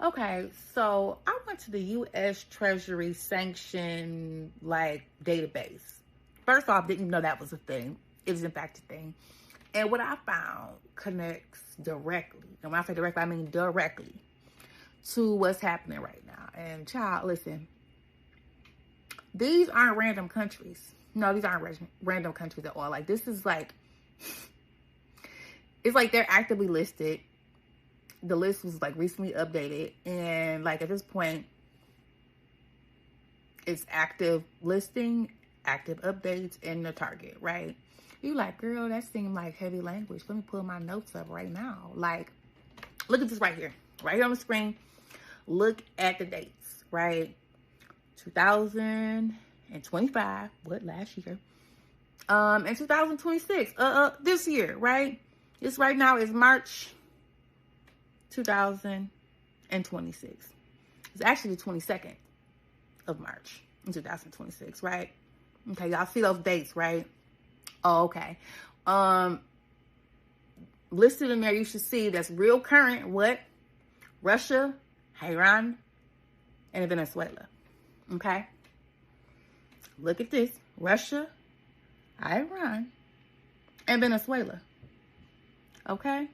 Okay, so I went to the U.S. Treasury sanction database. First off, didn't know that was a thing. It is in fact a thing. And what I found connects directly, and when I say directly, I mean directly, to what's happening right now. And child, listen, these aren't random countries. No, these aren't random countries at all. Like, this is it's like they're actively listed. The list was like recently updated, and like at this point, it's active listing, active updates, and the target, right? You like, girl, that seemed like heavy language. Let me pull my notes up right now. Like, look at this right here on the screen. Look at the dates, right? 2025, what, last year? And 2026, this year, right? This right now is March 2026. It's actually the 22nd of March in 2026, right? Okay, y'all see those dates, right? Oh, okay. Listed in there, you should see that's real current. What? Russia, Iran, and Venezuela. Okay? Look at this. Russia, Iran, and Venezuela. Okay?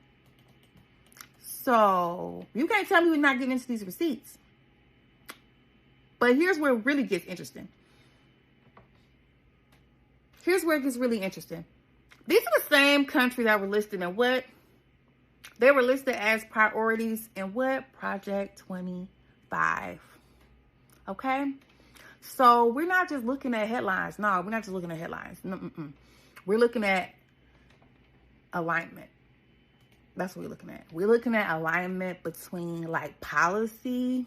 So, you can't tell me we're not getting into these receipts. But here's where it really gets interesting. Here's where it gets really interesting. These are the same countries that were listed in what? They were listed as priorities in what? Project 25. Okay? So we're not just looking at headlines. No, we're not just looking at headlines. Mm-mm. We're looking at alignment. That's what we're looking at. We're looking at alignment between like policy,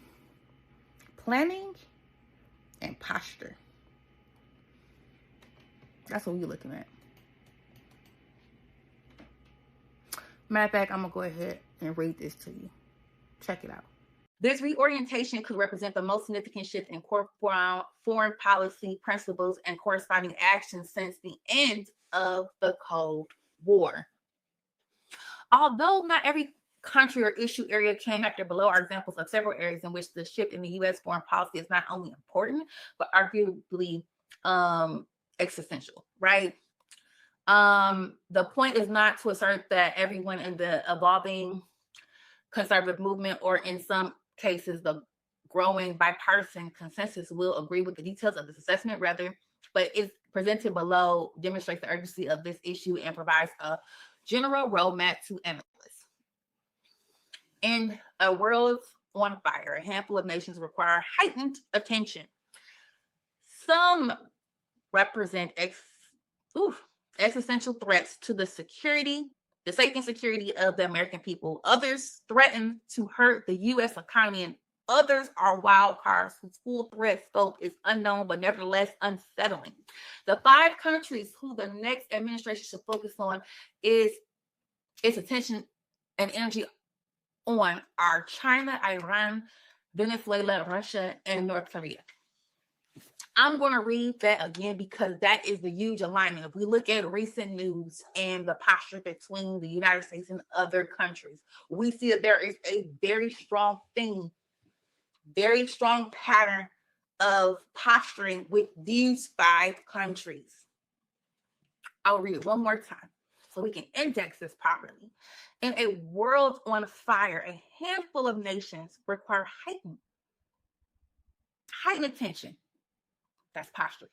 planning, and posture. That's what we're looking at. Matter of fact, I'm going to go ahead and read this to you. Check it out. This reorientation could represent the most significant shift in core foreign policy principles and corresponding actions since the end of the Cold War. Although not every country or issue area came after below are examples of several areas in which the shift in the U.S. foreign policy is not only important, but arguably existential, right? The point is not to assert that everyone in the evolving conservative movement, or in some cases, the growing bipartisan consensus, will agree with the details of this assessment. Rather, but it's presented below demonstrates the urgency of this issue and provides a general roadmap to analysts. In a world on fire, a handful of nations require heightened attention. Some represent existential threats to the safety and security of the American people. Others threaten to hurt the U.S. economy, and others are wild cards whose full threat scope is unknown but nevertheless unsettling. The 5 countries who the next administration should focus on its attention and energy on are China, Iran, Venezuela, Russia, and North Korea. I'm going to read that again because that is the huge alignment. If we look at recent news and the posture between the United States and other countries, we see that there is a very strong theme, very strong pattern of posturing with these 5 countries. I'll read it one more time so we can index this properly. In a world on fire, a handful of nations require heightened attention. That's posture.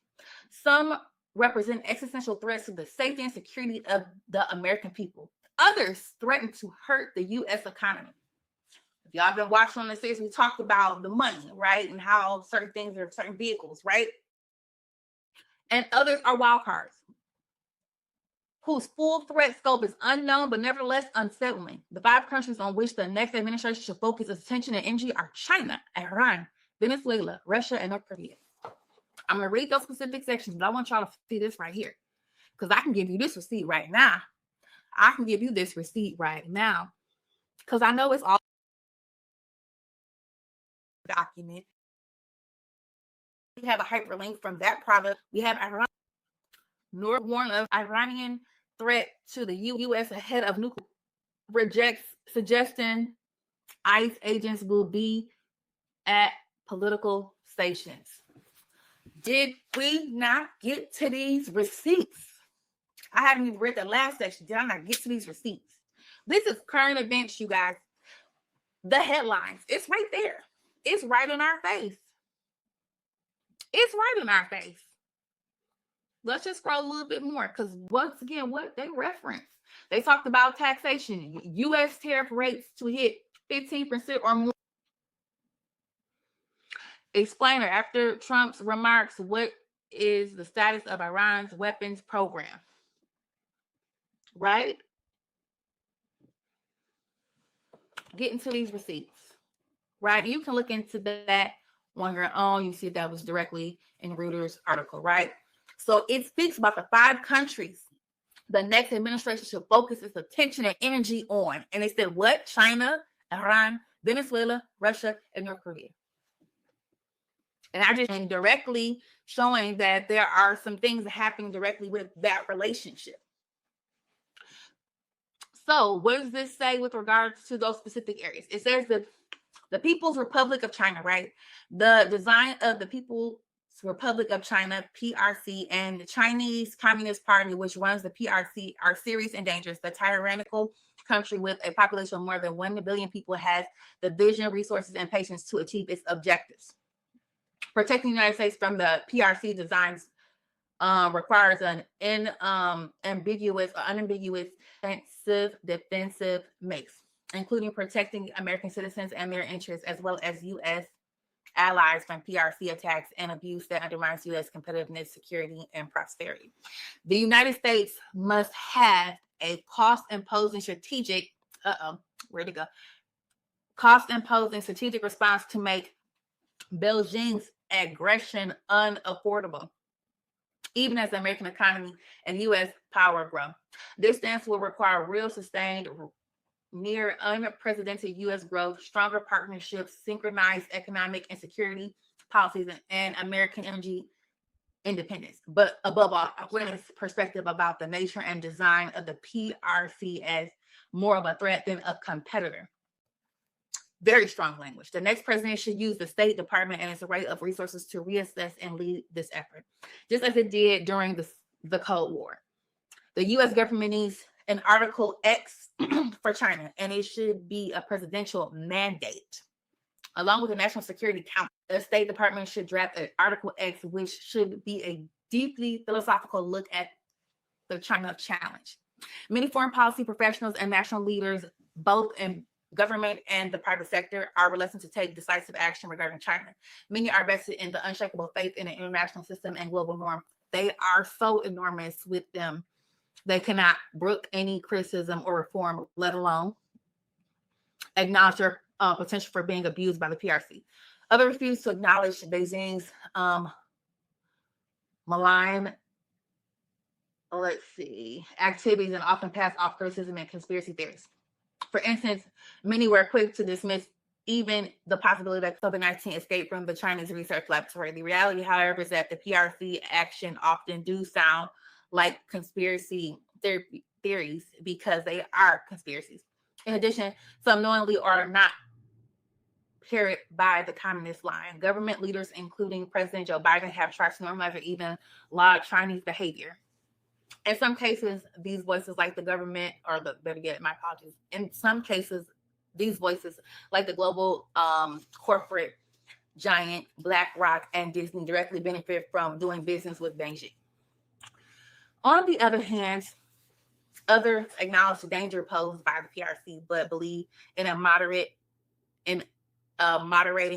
Some represent existential threats to the safety and security of the American people. Others threaten to hurt the U.S. economy. If y'all been watching on the series, we talked about the money, right? And how certain things are certain vehicles, right? And others are wild cards whose full threat scope is unknown but nevertheless unsettling. The 5 countries on which the next administration should focus its attention and energy are China, Iran, Venezuela, Russia, and North Korea. I'm going to read those specific sections, but I want y'all to see this right here because I can give you this receipt right now. I can give you this receipt right now because I know it's all document. We have a hyperlink from that product. We have Iran, nor warn of Iranian threat to the U.S. ahead of nuclear rejects suggesting ICE agents will be at political stations. Did we not get to these receipts? I haven't even read the last section. Did I not get to these receipts? This is current events, you guys. The headlines. It's right there. It's right in our face. It's right in our face. Let's just scroll a little bit more, because once again, what they reference, they talked about taxation, U.S. tariff rates to hit 15% or more. Explainer: after Trump's remarks, what is the status of Iran's weapons program? Right? Get into these receipts. Right? You can look into that on your own. You see that was directly in Reuters article, right? So it speaks about the 5 countries the next administration should focus its attention and energy on. And they said what? China, Iran, Venezuela, Russia, and North Korea. And I just indirectly showing that there are some things happening directly with that relationship. So what does this say with regards to those specific areas? It says that the People's Republic of China, right? The design of the People's Republic of China, PRC, and the Chinese Communist Party, which runs the PRC, are serious and dangerous. The tyrannical country with a population of more than 1 billion people has the vision, resources, and patience to achieve its objectives. Protecting the United States from the PRC designs requires an unambiguous defensive mix, including protecting American citizens and their interests, as well as U.S. allies from PRC attacks and abuse that undermines U.S. competitiveness, security, and prosperity. The United States must have a cost-imposing strategic strategic response to make Beijing's aggression unaffordable, even as the American economy and U.S. power grow. This stance will require real, sustained, near unprecedented U.S. growth, stronger partnerships, synchronized economic and security policies, and American energy independence. But above all, awareness perspective about the nature and design of the PRC as more of a threat than a competitor. Very strong language. The next president should use the State Department and its array of resources to reassess and lead this effort, just as it did during the Cold War. The U.S. government needs an Article X for China, and it should be a presidential mandate. Along with the National Security Council, the State Department should draft an Article X, which should be a deeply philosophical look at the China challenge. Many foreign policy professionals and national leaders, both in government and the private sector, are reluctant to take decisive action regarding China. Many are vested in the unshakable faith in the international system and global norm. They are so enormous with them, they cannot brook any criticism or reform, let alone acknowledge their potential for being abused by the PRC. Others refuse to acknowledge Beijing's malign activities and often pass off criticism and conspiracy theories. For instance, many were quick to dismiss even the possibility that COVID-19 escaped from the Chinese research laboratory. The reality, however, is that the PRC action often do sound like conspiracy theories because they are conspiracies. In addition, some knowingly are not carried by the communist line. Government leaders, including President Joe Biden, have tried to normalize or even laud Chinese behavior. In some cases, these voices, like the government, or my apologies. In some cases, these voices, like the global corporate giant BlackRock and Disney, directly benefit from doing business with Beijing. On the other hand, others acknowledge the danger posed by the PRC, but believe in a moderating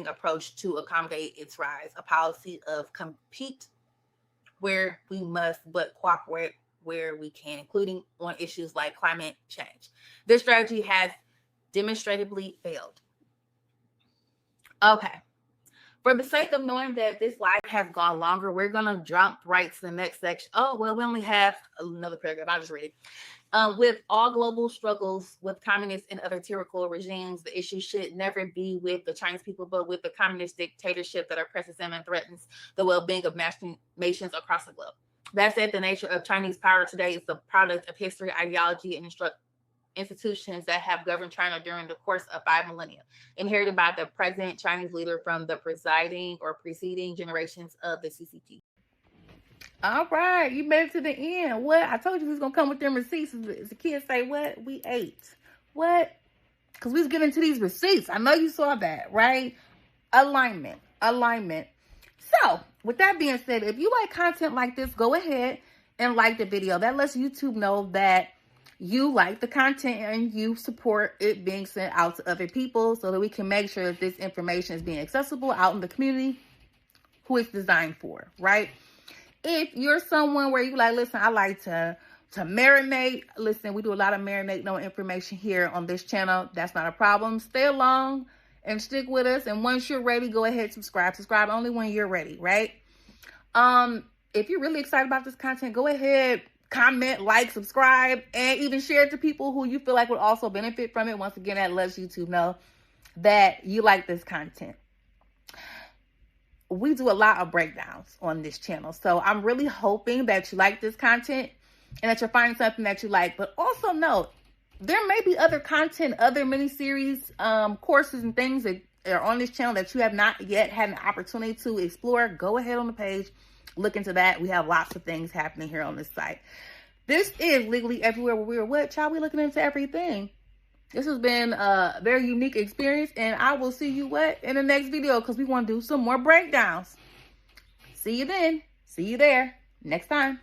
approach to accommodate its rise, a policy of compete where we must, but cooperate where we can, including on issues like climate change. This strategy has demonstrably failed. Okay. For the sake of knowing that this live has gone longer, we're going to jump right to the next section. Oh, well, we only have another paragraph. I'll just read it. With all global struggles with communists and other tyrannical regimes, the issue should never be with the Chinese people, but with the communist dictatorship that oppresses them and threatens the well-being of nations across the globe. That said, the nature of Chinese power today is the product of history, ideology, and institutions that have governed China during the course of 5 millennia, inherited by the present Chinese leader from the presiding or preceding generations of the CCP. All right, you made it to the end. What? I told you we was going to come with them receipts. As the kids say, what? We ate. What? Because we was getting to these receipts. I know you saw that, right? Alignment. So, with that being said, if you like content like this, go ahead and like the video. That lets YouTube know that you like the content and you support it being sent out to other people so that we can make sure that this information is being accessible out in the community who it's designed for, right? If you're someone where you like, listen, I like to marinate. Listen, we do a lot of marinate no information here on this channel. That's not a problem. Stay along and stick with us. And once you're ready, go ahead, subscribe. Subscribe only when you're ready, right? If you're really excited about this content, go ahead, comment, like, subscribe, and even share it to people who you feel like would also benefit from it. Once again, that lets YouTube know that you like this content. We do a lot of breakdowns on this channel. So I'm really hoping that you like this content and that you're finding something that you like. But also note, there may be other content, other mini-series, courses and things that are on this channel that you have not yet had an opportunity to explore. Go ahead on the page, look into that. We have lots of things happening here on this site. This is Legally Everywhere, where we're what, child? We looking into everything. This has been a very unique experience, and I will see you what in the next video, because we want to do some more breakdowns. See you then. See you there next time.